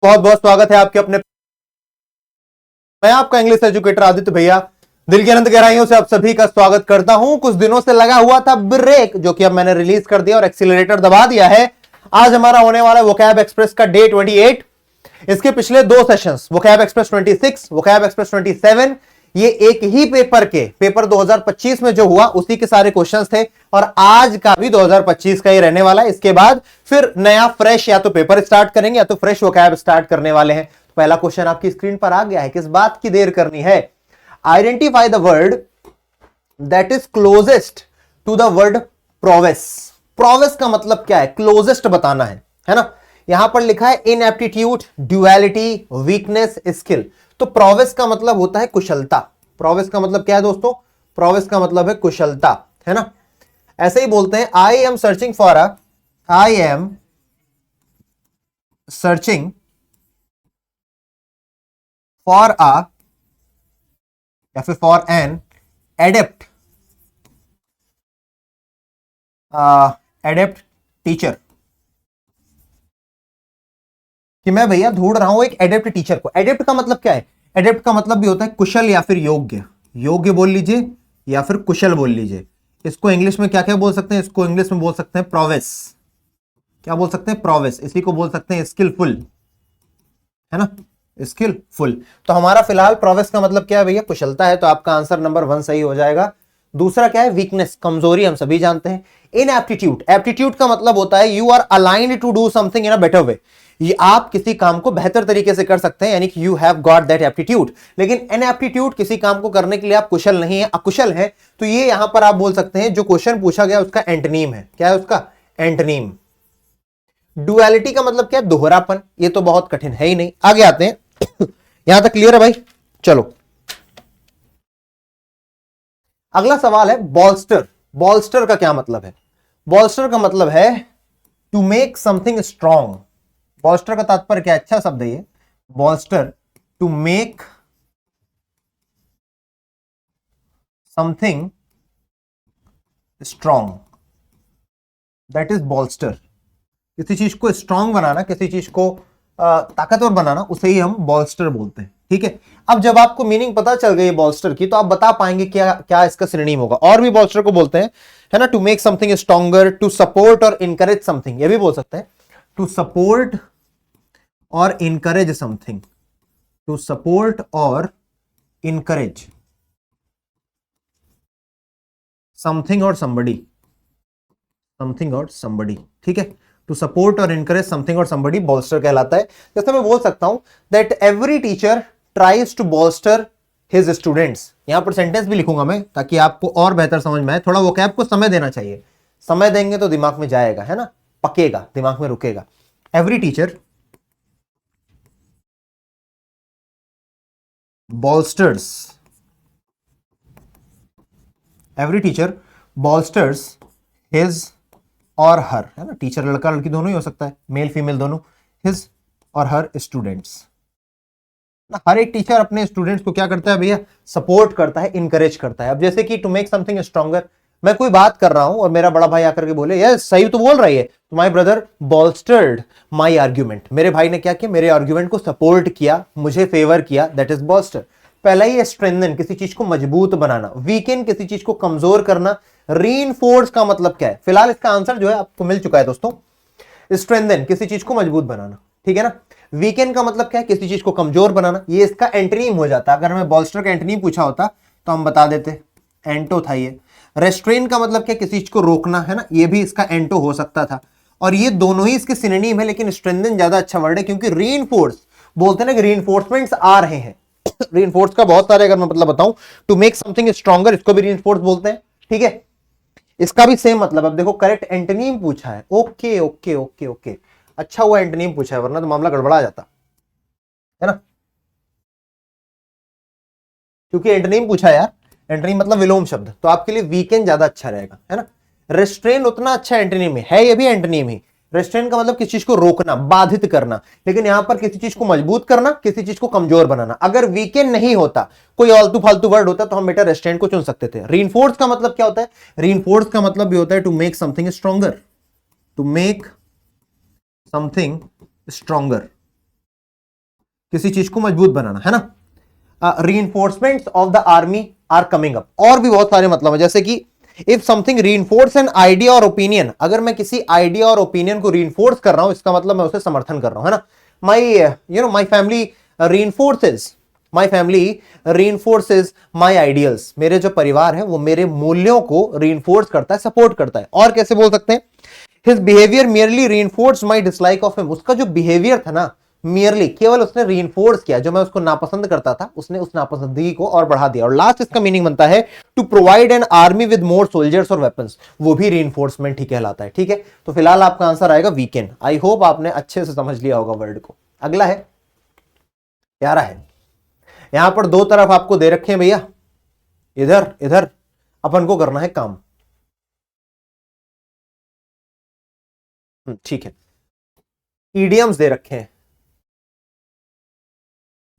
बहुत बहुत स्वागत है आपके अपने। मैं आपका इंग्लिश एजुकेटर आदित्य भैया दिल की अनंत गहराइयों से आप सभी का स्वागत करता हूं। कुछ दिनों से लगा हुआ था ब्रेक, जो कि अब मैंने रिलीज कर दिया और एक्सीलरेटर दबा दिया है। आज हमारा होने वाला है वोकैब एक्सप्रेस का डे 28। इसके पिछले दो sessions vocab express 26, vocab express 27, ये एक ही पेपर 2025 में जो हुआ उसी के सारे क्वेश्चंस थे और आज का भी 2025 का ही रहने वाला है। इसके बाद फिर नया फ्रेश या तो पेपर स्टार्ट करेंगे या तो फ्रेश वोकैब स्टार्ट करने वाले हैं। पहला क्वेश्चन आपकी स्क्रीन पर आ गया है, किस बात की देर करनी है। Identify the word that is closest to the word prowess. Prowess का मतलब क्या है, क्लोजेस्ट बताना है ना। यहां पर लिखा है इनएप्टीट्यूड, ड्यूअलिटी, वीकनेस, स्किल। तो प्रोवेस का मतलब होता है कुशलता। प्रोवेस का मतलब क्या है दोस्तों? प्रोवेस का मतलब है कुशलता, है ना। ऐसे ही बोलते हैं I am searching for a या फिर फॉर एन एडेप्ट टीचर, कि मैं भैया ढूंढ रहा हूं एक एडेप्ट टीचर को। एडेप्ट का मतलब क्या है? एडेप्ट का मतलब भी होता है कुशल या फिर योग्य। योग्य बोल लीजिए या फिर कुशल बोल लीजिए। इसको इंग्लिश में क्या क्या बोल सकते हैं? इसको इंग्लिश में बोल सकते हैं प्रोवेस। क्या बोल सकते हैं? प्रोवेस। इसी को बोल सकते हैं स्किलफुल, है ना, स्किलफुल। तो हमारा फिलहाल प्रोवेस का मतलब क्या है भैया? कुशलता है। तो आपका आंसर नंबर 1 सही हो जाएगा। दूसरा क्या है? वीकनेस, कमजोरी, हम सभी जानते हैं। इनएप्टीट्यूड, एप्टीट्यूड का मतलब होता है you are aligned to do something in a better way. ये आप किसी काम को बेहतर तरीके से कर सकते हैं, यानी कि you have got that aptitude. लेकिन इनएप्टीट्यूड, किसी काम को करने के लिए आप कुशल नहीं है, अकुशल है। तो ये यहां पर आप बोल सकते हैं जो क्वेश्चन पूछा गया उसका एंटोनिम है। क्या है उसका एंटोनिम? डुअलिटी का मतलब क्या है? दोहरापन। ये तो बहुत कठिन है ही नहीं। आगे आते हैं। यहां तक क्लियर है भाई? चलो अगला सवाल है बॉल्स्टर। बॉल्स्टर का क्या मतलब है? बॉल्स्टर का मतलब है to make something strong. Bolster का तात्पर्य क्या? अच्छा शब्द है ये bolster, to make something strong, that is bolster. किसी चीज को स्ट्रॉन्ग बनाना, किसी चीज को ताकतवर बनाना, उसे ही हम बॉल्स्टर बोलते हैं। ठीक है। अब जब आपको मीनिंग पता चल गई बॉल्स्टर की, तो आप बता पाएंगे क्या क्या इसका सिनोनिम होगा। और भी बॉल्स्टर को बोलते हैं, है ना, to make something stronger, to support और इनकरेज समथिंग, ये भी बोल सकते हैं। टू सपोर्ट और इनकरेज समथिंग, टू सपोर्ट और इनकरेज समथिंग और समबडी, समथिंग और समबडी। ठीक है। टू सपोर्ट और इनकरेज समथिंग और समबडी बॉल्स्टर कहलाता है। जैसे मैं बोल सकता हूं that every teacher tries to bolster his students. यहां पर सेंटेंस भी लिखूंगा मैं ताकि आपको और बेहतर समझ में आए। थोड़ा वोकैब को समय देना चाहिए। समय देंगे तो दिमाग में जाएगा, है ना, पकेगा, दिमाग में रुकेगा। Every teacher bolsters, every teacher bolsters his or her, है ना, टीचर लड़का लड़की दोनों ही हो सकता है, मेल फीमेल दोनों, हिज और हर स्टूडेंट्स। हर एक टीचर अपने स्टूडेंट्स को क्या करता है भैया? सपोर्ट करता है, इंकरेज करता है। अब जैसे कि टू मेक समथिंग स्ट्रॉन्गर, मैं कोई बात कर रहा हूं और मेरा बड़ा भाई आकर के बोले यस सही तो बोल रही है, तो माय ब्रदर बॉल्स्टर्ड माय आर्ग्यूमेंट। मेरे भाई ने क्या किया? मेरे आर्ग्यूमेंट को सपोर्ट किया, मुझे फेवर किया, दैट इज बॉल्स्टर। पहला ही स्ट्रेंथन, किसी चीज को मजबूत बनाना। वीकेंड, किसी चीज को कमजोर करना। रीइंफोर्स का मतलब क्या है? फिलहाल इसका आंसर जो है आपको मिल चुका है दोस्तों। स्ट्रेंथन, किसी चीज को मजबूत बनाना, ठीक है ना। वीकेंड का मतलब क्या है? किसी चीज को कमजोर बनाना। ये इसका एंटोनिम हो जाता। अगर हमें बॉल्स्टर का एंटोनिम पूछा होता तो हम बता देते, एंटो था ये। रेस्ट्रेन का मतलब क्या? किसी चीज को रोकना, है ना, ये भी इसका एंटो हो सकता था। और ये दोनों ही इसके सिनोनिम है, लेकिन स्ट्रेंथन ज्यादा अच्छा वर्ड है, क्योंकि रीइंफोर्स बोलते हैं ना कि रीइंफोर्समेंट्स आ रहे हैं। रीइंफोर्स का बहुत सारे, अगर मैं मतलब बताऊं, टू मेक समथिंग स्ट्रॉन्गर, इसको भी रीइंफोर्स बोलते हैं। ठीक है। इसका भी सेम मतलब। अब देखो करेक्ट एंटोनिम पूछा है। ओके ओके ओके ओके, अच्छा हुआ एंटोनिम पूछा है, वरना तो मामला गड़बड़ा जाता, है ना। क्योंकि एंटोनिम पूछा है यार। एंटोनिम मतलब विलोम शब्द, तो आपके लिए वीकेंड ज्यादा अच्छा रहेगा, है ना। रेस्ट्रेन उतना अच्छा एंटोनिम है, ये भी एंटोनिम ही। रेस्ट्रेन का मतलब किसी चीज को रोकना, बाधित करना। लेकिन यहां पर किसी चीज को मजबूत करना, किसी चीज को कमजोर बनाना। अगर वीकेंड नहीं होता, कोई आलतू फालतू वर्ड होता, तो हम बेटा रेस्ट्रेन को चुन सकते थे। रीइंफोर्स का मतलब क्या होता है? रीइंफोर्स का मतलब भी होता है to make something stronger, to make something stronger. किसी चीज को मजबूत बनाना, है ना। Reinforcements of the army are coming up, और भी बहुत सारे मतलब है, जैसे कि if something reinforce an idea और ओपिनियन, अगर मैं किसी आइडिया और ओपिनियन को रीइंफोर्स कर रहा हूं, इसका मतलब मैं उसे समर्थन कर रहा हूं, है ना। My family reinforces my family reinforces my ideals, मेरे जो परिवार है वो मेरे मूल्यों को रीइंफोर्स करता है, सपोर्ट करता है। और कैसे बोल सकते हैं, his behaviour merely reinforce my dislike of him, उसका जो बिहेवियर था ना, मियरली केवल उसने रीइंफोर्स किया, जो मैं उसको नापसंद करता था उसने उस नापसंदगी को और बढ़ा दिया। और लास्ट इसका मीनिंग बनता है to provide an army with more soldiers और वेपन्स, वो भी रीइंफोर्समेंट ही कहलाता है। ठीक है, तो फिलहाल आपका आंसर आएगा वीकेंड। आई होप आपने अच्छे से समझ लिया होगा वर्ड को। अगला है, प्यारा है, यहां पर दो तरफ आपको दे रखे हैं भैया, इधर इधर अपन को करना है काम। ठीक है, ईडियम्स दे रखे हैं,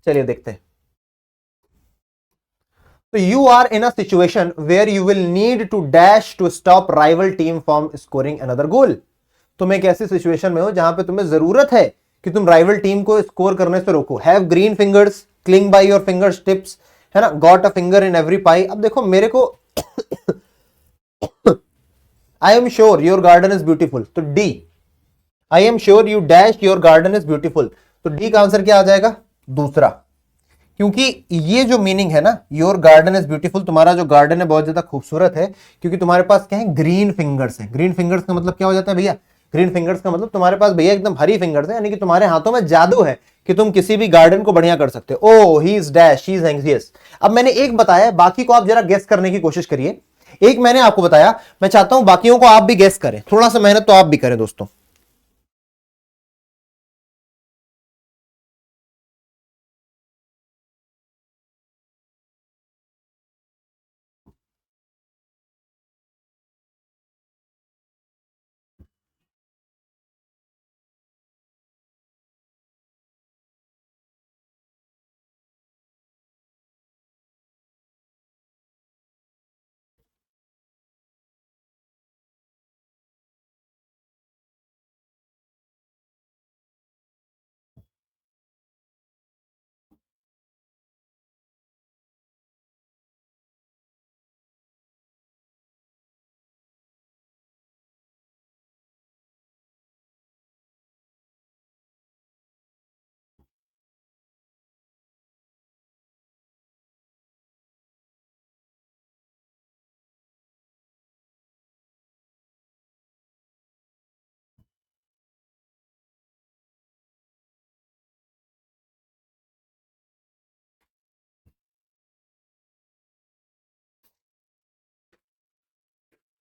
चलिए देखते हैं। तो you are in a situation where you will need to dash to stop rival team from scoring another goal. तुम एक ऐसी सिचुएशन में हो जहां पे तुम्हें जरूरत है कि तुम राइवल टीम को स्कोर करने से रोको। Have green fingers, cling by your fingers tips, है ना, got a finger in every pie. अब देखो मेरे को I am sure your garden is beautiful, तो D, I am sure you dash your garden is beautiful, तो D का answer क्या आ जाएगा, दूसरा। क्योंकि ये जो मीनिंग है ना, योर गार्डन इज ब्यूटीफुल, तुम्हारा जो गार्डन है बहुत ज्यादा खूबसूरत है, क्योंकि तुम्हारे पास क्या है, ग्रीन फिंगर्स है। ग्रीन फिंगर्स का मतलब क्या हो जाता है भैया, ग्रीन फिंगर्स का मतलब तुम्हारे पास भैया एकदम हरी फिंगर्स है, यानी कि तुम्हारे हाथों में जादू है कि तुम किसी भी गार्डन को बढ़िया कर सकते हो। Oh he is dash, he is anxious. अब मैंने एक बताया, बाकी को आप जरा गेस करने की कोशिश करिए। एक मैंने आपको बताया, मैं चाहता हूं बाकियों को आप भी गेस करें, थोड़ा सा मेहनत तो आप भी करें दोस्तों।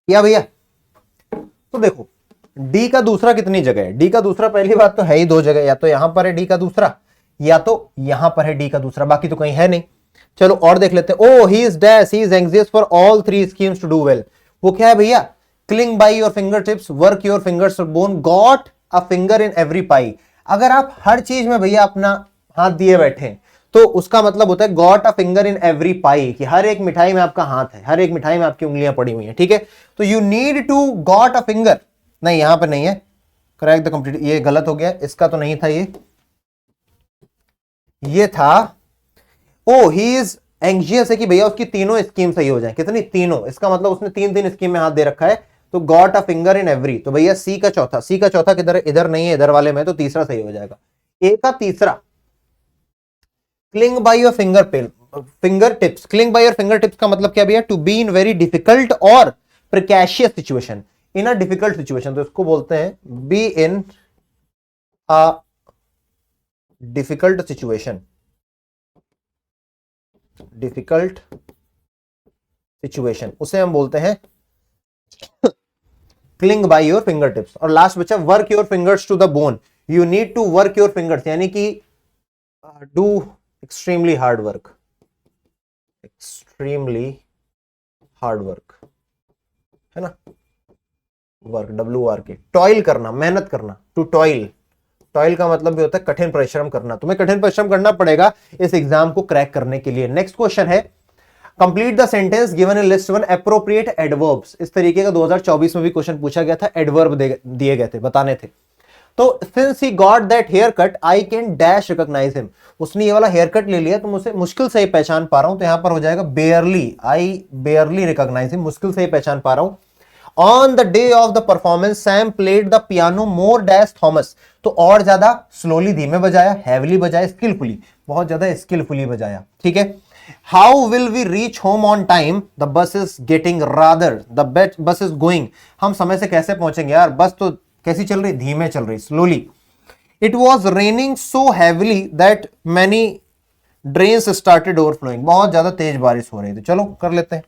या भैया, तो देखो डी का दूसरा कितनी जगह है, डी का दूसरा पहली बात तो है ही दो जगह, या तो यहां पर है डी का दूसरा, या तो यहां पर है डी का दूसरा, बाकी तो कहीं है नहीं। चलो और देख लेते हैं। Oh he is dash, he is anxious for all three schemes to do well, वो क्या है भैया, cling by your finger tips, work your fingers bone, got a finger in every pie. अगर आप हर चीज में भैया अपना हाथ दिए बैठे तो उसका मतलब होता है got a finger in every pie, कि हर एक मिठाई में आपका हाथ है, हर एक मिठाई में आपकी उंगलियां पड़ी हुई हैं। ठीक है, तो you need to got a finger, नहीं यहां पर नहीं है, करेक्ट द कंप्लीट, ये गलत हो गया, इसका तो नहीं था ये था ओ ही इज एंग्जियस है कि भैया उसकी तीनों स्कीम सही हो जाए। कितनी, तीनों, इसका मतलब उसने तीन तीन स्कीम में हाथ दे रखा है, तो got a finger in every, तो भैया सी का चौथा, सी का चौथा किधर, इधर नहीं है, इधर वाले में, तो तीसरा सही हो जाएगा। ए का तीसरा, cling by your finger tips, cling by your finger tips का मतलब क्या भैया, to be in very difficult और precarious situation, in a difficult situation, तो इसको बोलते हैं be in a difficult situation, difficult situation उसे हम बोलते हैं cling by your finger tips. और लास्ट बचा work your fingers to the bone, you need to work your fingers, यानी कि do extremely hard work, extremely hard work, है ना, वर्क WRK, टॉयल करना, मेहनत करना, टू टॉयल, टॉयल का मतलब भी होता है कठिन परिश्रम करना, तुम्हें कठिन परिश्रम करना पड़ेगा इस एग्जाम को क्रैक करने के लिए। नेक्स्ट क्वेश्चन है, complete the sentence given in list one appropriate adverbs. इस तरीके का 2024 में भी क्वेश्चन पूछा गया था, एडवर्ब दिए गए थे, बताने थे। तो since he got that haircut I can dash recognise him, उसने ये वाला हेयर कट ले लिया तो मुझे मुश्किल से ही पहचान पा रहा हूं, तो यहां पर हो जाएगा बेयरली, आई बेयरली रिकॉग्नाइज हिम, मुश्किल से ही पहचान पा रहा हूं। On the day of the performance Sam played the piano more dash Thomas, तो और ज्यादा स्लोली धीमे बजाया, हैवीली बजाया, स्किलफुली, बहुत ज्यादा स्किलफुली बजाया, ठीक है। How will we reach home on time, the bus is getting rather the bus is going, हम समय से कैसे पहुंचेंगे यार, बस तो कैसी चल रही, धीमे चल रही, slowly. It was raining so heavily that many drains started overflowing, बहुत ज्यादा तेज बारिश हो रही थी। चलो कर लेते हैं।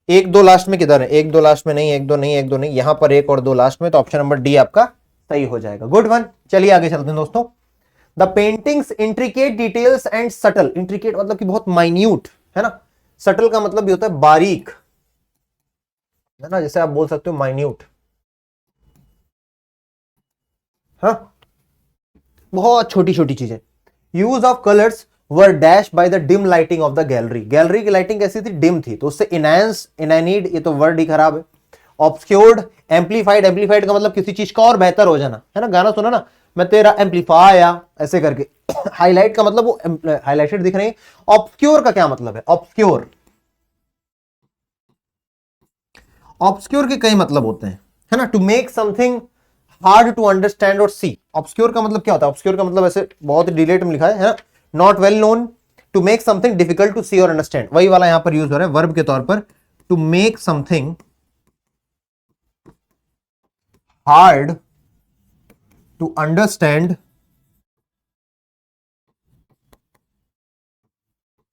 एक दो लास्ट में किधर है, एक दो लास्ट में नहीं, एक दो नहीं, एक दो नहीं, यहां पर एक और दो लास्ट में, तो ऑप्शन नंबर डी आपका सही हो जाएगा। Good one. चलिए आगे चलते हैं दोस्तों। The paintings intricate details and subtle, intricate मतलब कि बहुत माइन्यूट है ना, सटल का मतलब भी होता है बारीक, है ना, जैसे आप बोल सकते हो माइन्यूट, हाँ, बहुत छोटी छोटी चीजें। Use of colours were dash by the dim lighting of the gallery, gallery की लाइटिंग कैसी थी, डिम थी, तो उससे इनहैंस, इनैनीड, ये तो वर्ड ही खराब है। ऑब्सक्योर्ड, एम्पलीफाइड, एम्पलीफाइड का मतलब किसी चीज का और बेहतर हो जाना, है ना, गाना सुना ना, मैं तेरा एम्पलीफाया ऐसे करके। हाईलाइट का मतलब वो हाईलाइटेड दिख रही है। ऑब्सक्योर का क्या मतलब है, ऑब्सक्योर, ऑब्सक्योर के कई मतलब होते हैं, है ना, to make something hard to understand और सी, ऑब्सक्योर का मतलब क्या होता है, ऑब्सक्योर का मतलब ऐसे बहुत डिलेट में लिखा है ना, not well known, to make something difficult to see और अंडरस्टैंड, वही वाला यहां पर यूज हो रहा है वर्ब के तौर पर, to make something hard to understand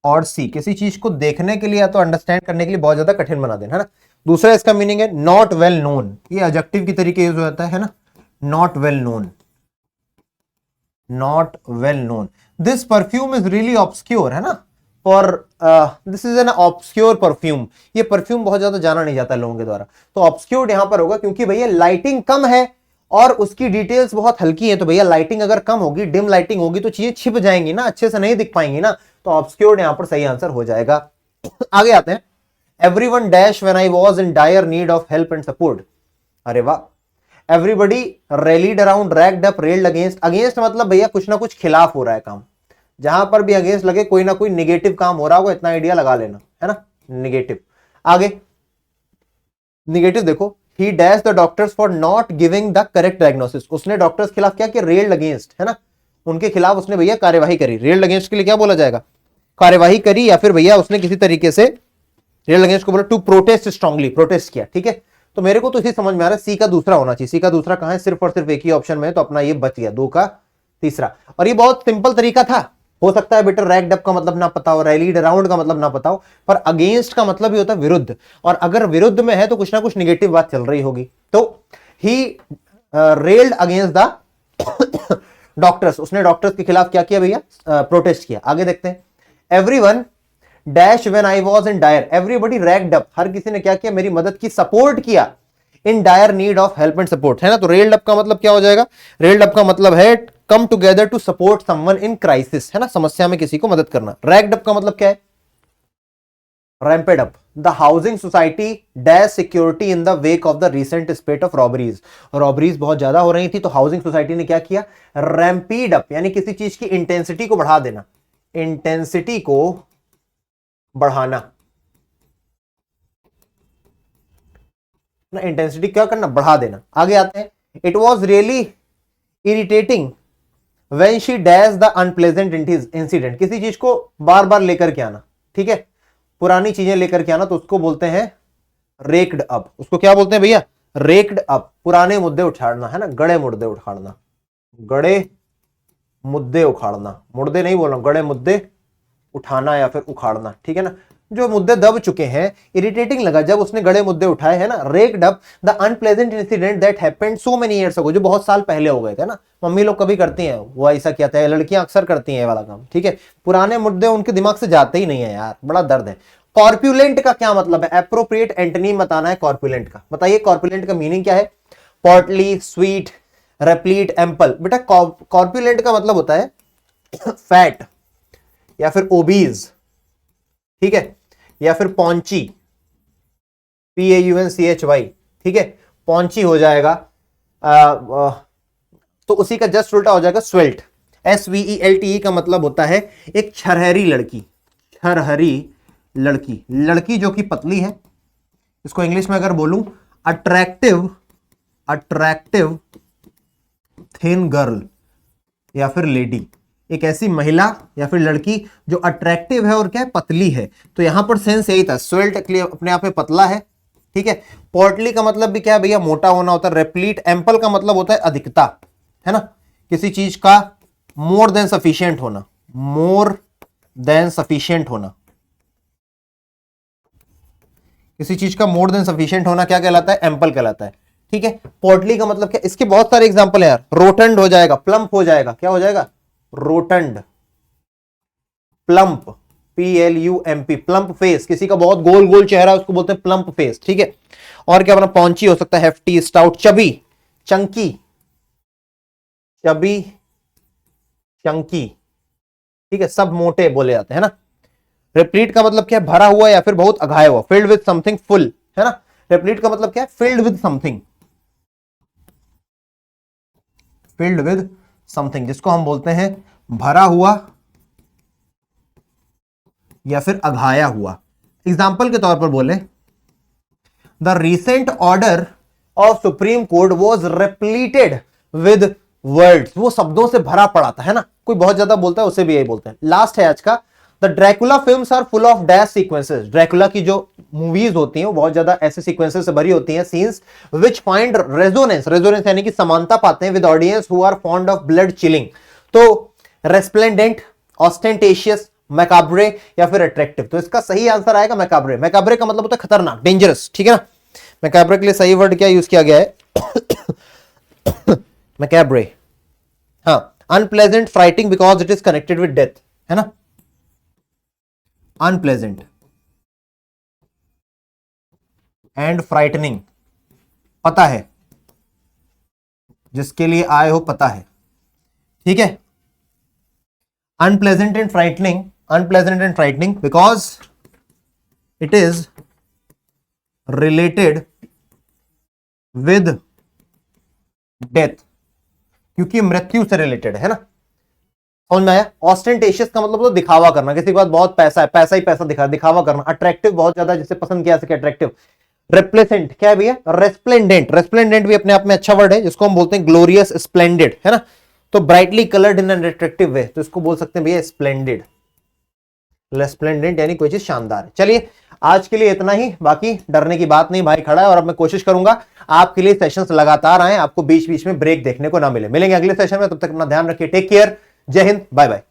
और सी, किसी चीज को देखने के लिए या तो अंडरस्टैंड करने के लिए बहुत ज्यादा कठिन बना देना, है ना। दूसरा इसका मीनिंग है नॉट वेल नोन, ये एडजेक्टिव की तरीके यूज हो जाता है ना, not well known, not well known. This perfume is really obscure, है ना, for this is an obscure perfume, ये परफ्यूम बहुत ज्यादा जाना नहीं जाता लोगों के द्वारा, तो ऑब्सक्योर्ड यहां पर होगा, क्योंकि भैया लाइटिंग कम है और उसकी डिटेल्स बहुत हल्की है, तो भैया लाइटिंग अगर कम होगी, डिम लाइटिंग होगी, तो चीजें छिप जाएंगी ना, अच्छे से नहीं दिख पाएंगी ना, तो ऑब्सक्योर्ड यहां पर सही आंसर हो जाएगा। आगे आते हैं। Everyone dash when I was in dire need of help and support, अरे वाह। Everybody rallied around, ragged up, railed against, against मतलब भैया कुछ ना कुछ खिलाफ हो रहा है काम, जहां पर भी अगेंस्ट लगे कोई ना कोई निगेटिव काम हो रहा होगा, इतना आइडिया लगा लेना, है ना, निगेटिव। आगे निगेटिव देखो, ही dash the doctors for not giving the correct diagnosis, उसने डॉक्टर्स के खिलाफ क्या किया, रेल्ड अगेंस्ट, है ना, उनके खिलाफ उसने भैया कार्यवाही करी, रेल्ड अगेंस्ट के लिए क्या बोला जाएगा, कार्यवाही करी, या फिर भैया उसने किसी तरीके से रेल्ड अगेंस्ट को बोला, टू प्रोटेस्ट स्ट्रांगली, प्रोटेस्ट किया, ठीक है। तो मेरे को तो इसी समझ में आ रहा है, सी का दूसरा होना चाहिए, सी का दूसरा कहां है, सिर्फ और सिर्फ एक ही ऑप्शन में है, तो अपना ये बच गया, दो का तीसरा। और ये बहुत सिंपल तरीका था, हो सकता है बेटा रैग्ड अप का मतलब ना पता हो, रैलीड अराउंड का मतलब ना पता हो, पर अगेंस्ट का मतलब ही होता है विरुद्ध, और अगर विरुद्ध में है तो कुछ ना कुछ निगेटिव बात चल रही होगी, तो ही रेल्ड अगेंस्ट द डॉक्टर्स, उसने डॉक्टर्स के खिलाफ क्या किया भैया, प्रोटेस्ट किया। आगे देखते हैं। Everyone dash when I was in dire, everybody ragged up, हर किसी ने क्या किया, मेरी मदद की, सपोर्ट किया, in dire need of help and support, है ना, तो रेल्ड अप का मतलब क्या हो जाएगा, रेल्ड अप का मतलब है come together to support someone in crisis, है ना, समस्या में किसी को मदद करना। रैग्ड अप का मतलब क्या है, ramped up, the housing society dash security in the wake of the recent spate of robberies, robberies बहुत ज्यादा हो रही थी, तो हाउसिंग सोसाइटी ने क्या किया, रैम्पीड अप, यानी किसी चीज की इंटेंसिटी को बढ़ा देना, इंटेंसिटी को बढ़ाना ना, इंटेंसिटी क्या करना, बढ़ा देना। आगे आते हैं। It was really irritating when she dash the unpleasant incident, किसी चीज को बार बार लेकर के आना, ठीक है, पुरानी चीजें लेकर के आना, तो उसको बोलते हैं रेक्ड अप, उसको क्या बोलते हैं भैया, रेक्ड अप, पुराने मुद्दे उछाड़ना, है ना, गड़े मुद्दे उखाड़ना, गड़े मुद्दे उखाड़ना, मुद्दे नहीं बोल रहा हूं, गड़े मुद्दे उठाना या फिर उखाड़ना, ठीक है ना, जो मुद्दे दब चुके हैं, इरिटेटिंग लगा जब उसने गड़े मुद्दे उठाए, है ना, raked up the unpleasant incident that happened so many years ago, जो बहुत साल पहले हो गए थे ना, मम्मी लोग कभी करती हैं वो, ऐसा किया था, लड़कियां अक्सर करती हैं ये वाला काम, ठीक है, पुराने मुद्दे उनके दिमाग से जाते ही नहीं है यार, बड़ा दर्द है। कॉर्पुलेंट का क्या मतलब है, एप्रोप्रिएट एंटोनिम बताना है कॉर्पुलेंट का, बताइए कॉर्पुलेंट का मीनिंग क्या है, पोर्टली, स्वीट, रेप्लीट, एम्पल, बेटा कॉर्पुलेंट का मतलब होता है फैट या फिर ओबीज, ठीक है, या फिर पॉन्ची, PAUNCHY, ठीक है, पॉन्ची हो जाएगा, तो उसी का जस्ट उल्टा हो जाएगा स्वेल्ट। SVELTE का मतलब होता है एक छरहरी लड़की, छरहरी लड़की, लड़की जो कि पतली है। इसको इंग्लिश में अगर बोलूं, अट्रैक्टिव, अट्रैक्टिव थिन गर्ल या फिर लेडी, एक ऐसी महिला या फिर लड़की जो अट्रैक्टिव है और क्या है, पतली है। तो यहां पर सेंस यही था, स्वेल्ट अपने आप में पतला है, ठीक है। पोर्टली का मतलब भी क्या है भैया, मोटा होना होता है। रेप्लीट, एम्पल का मतलब होता है अधिकता, है ना, किसी चीज का मोर देन सफिशिएंट होना, मोर देन सफिशिएंट होना, किसी चीज का मोर देन सफिशिएंट होना क्या कहलाता है, एम्पल कहलाता है, ठीक है। पोर्टली का मतलब क्या, इसके बहुत सारे एग्जांपल है यार। रोटंड हो जाएगा, प्लम्प हो जाएगा, क्या हो जाएगा, रोटंड, प्लम्प, PLUMP, प्लम्प फेस, किसी का बहुत गोल गोल चेहरा उसको बोलते हैं प्लम्प फेस, ठीक है। और क्या अपना पॉन्ची हो सकता है, hefty, stout, chubby, Chunky, chubby, Chunky, ठीक है, सब मोटे बोले जाते हैं ना। रिप्लीट का मतलब क्या है, भरा हुआ या फिर बहुत अघाया हुआ, फिल्ड विद समथिंग, फुल, है ना। रिप्लीट का मतलब क्या है, filled with something, filled with something, जिसको हम बोलते हैं भरा हुआ या फिर अघाया हुआ। एग्जाम्पल के तौर पर बोले, the recent order of supreme court was repleted with words, वो शब्दों से भरा पड़ा था, है ना। कोई बहुत ज्यादा बोलता है उसे भी यही बोलते हैं। लास्ट है आज का, the Dracula films are full of dash sequences, Dracula की जो मूवीज होती हैं वो बहुत ज्यादा ऐसे सीक्वेंसेस से भरी होती हैं, scenes which find resonance, resonance यानी कि समानता पाते हैं with audience who are fond of blood chilling. तो रेस्प्लेंडेंट, ऑस्टेंटेशियस, मैकाब्रे या फिर अट्रैक्टिव। तो इसका सही आंसर आएगा मैकाब्रे। मैकाब्रे का मतलब होता है खतरनाक, डेंजरस, ठीक है ना। मैकाब्रे के लिए सही वर्ड क्या यूज किया गया है, मैकाब्रे, हाँ, unpleasant, frightening because it is connected with death, है ना, अनप्लेजेंट एंड फ्राइटनिंग, पता है, जिसके लिए आए हो पता है, ठीक है। Unpleasant and frightening, unpleasant and frightening because it is related with death, क्योंकि मृत्यु से रिलेटेड है ना। समझ में आया। ऑस्टेंटेशियस का मतलब तो दिखावा करना, किसी के पास बहुत पैसा है, पैसा ही पैसा दिखावा करना। अट्रैक्टिव, बहुत ज्यादा जिसे पसंद किया सके, अट्रैक्टिव। रिप्लेसेंट क्या है भैया, रेस्प्लेंडेंट, रेस्प्लेंडेंट भी अपने आप में अच्छा वर्ड है, जिसको हम बोलते हैं ग्लोरियस, स्प्लेंडेड, है ना। तो brightly coloured in an attractive way, तो इसको बोल सकते हैं भैया स्प्लेंडेड, रेस्प्लेंडेंट यानी कोई चीज शानदार है। चलिए आज के लिए इतना ही, बाकी डरने की बात नहीं, भाई खड़ा है। और अब मैं कोशिश करूंगा आपके लिए सेशंस लगातार आए, आपको बीच बीच में ब्रेक देखने को ना मिले। मिलेंगे अगले सेशन में, तब तक अपना ध्यान रखिए, टेक केयर, जय हिंद, बाय बाय।